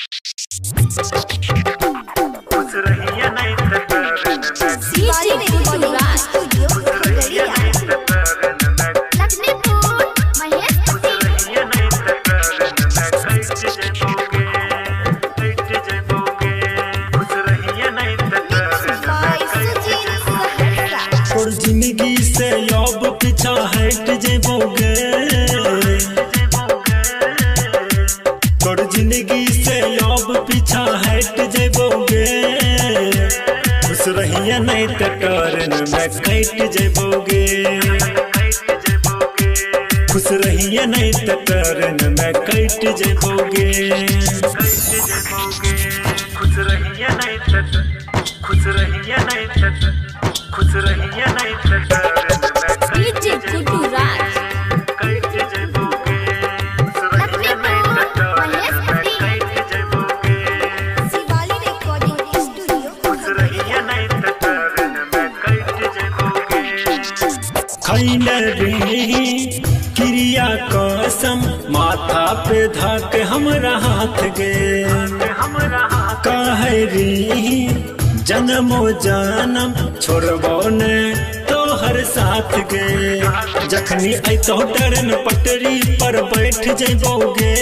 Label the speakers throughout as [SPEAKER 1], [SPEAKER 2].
[SPEAKER 1] खुश रहिए नहीं तो तरन में
[SPEAKER 2] जिंदगी से अब पीछा हट जेबोगे, तोर जिंदगी से अब पीछा हट जेबोगे। खुश रहिए नहीं तो टर्न में कट जेबोगे, खुश रहिए नहीं तो टर्न में कट जेबोगे।
[SPEAKER 1] खुश रहिए नहीं तो खुश रहिए नहीं तो खुश रहिए नहीं तो तरन में
[SPEAKER 3] डीजे गुड्डू राज
[SPEAKER 1] कट जेबोगे। खुश रहिए नहीं तो तरन में कट जेबोगे।
[SPEAKER 3] शिवाली रिकॉर्डिंग स्टूडियो
[SPEAKER 1] खुश रहिए नहीं तो तरन में कट जेबोगे।
[SPEAKER 2] खैले रही क्रिया कसम माथा पे धाक हमरा हाथ गे, कह रही जन्मो जन्म छोड़बो ने तोहर साथ गे। जखनी अतो ट्रेन पटरी पर बैठ जेबोगे,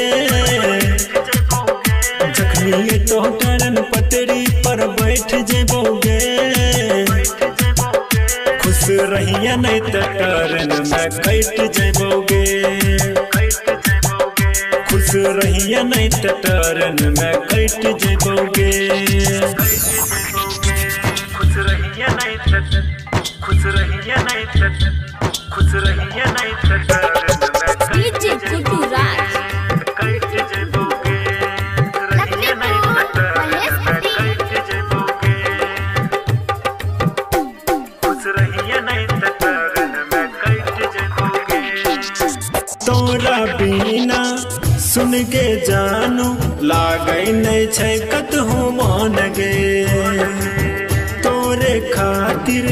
[SPEAKER 2] जखनी अतो ट्रेन पटरी पर बैठ जेबोगे। खुश रहिए नहीं तो ट्रेन में कट जेबोगे, खुश रहिए नहीं तो ट्रेन में कट जेबोगे।
[SPEAKER 1] खुश रहिए नहीं तो खुश रहिए नहीं तो खुश रहिए नहीं तो तरन में
[SPEAKER 3] डीजे गुड्डू राज
[SPEAKER 1] कट जेबोगे। खुश रहिए नहीं तो तरन में कट जेबोगे। खुश रहिए नहीं तो तरन में कट जेबोगे।
[SPEAKER 2] तोरा बिना सुन के जानू लागै नहीं छै कतहु मान गे। तोरे खातिर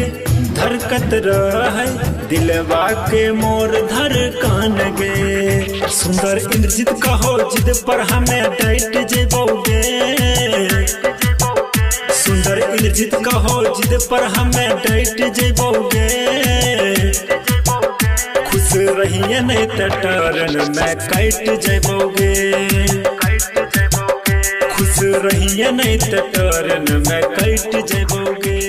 [SPEAKER 2] धड़कत रहे दिलवा के मोर धड़कन गे। सुंदर इंद्रजीत कहो जिद पर हमें डट जेबोगे, सुंदर इंद्रजीत कहो जिद पर हमें डट जेबोगे। खुश रहिए नहीं तो टर्न में कट जेबोगे, खुश रहिए नहीं तो टर्न में कट जेबोगे।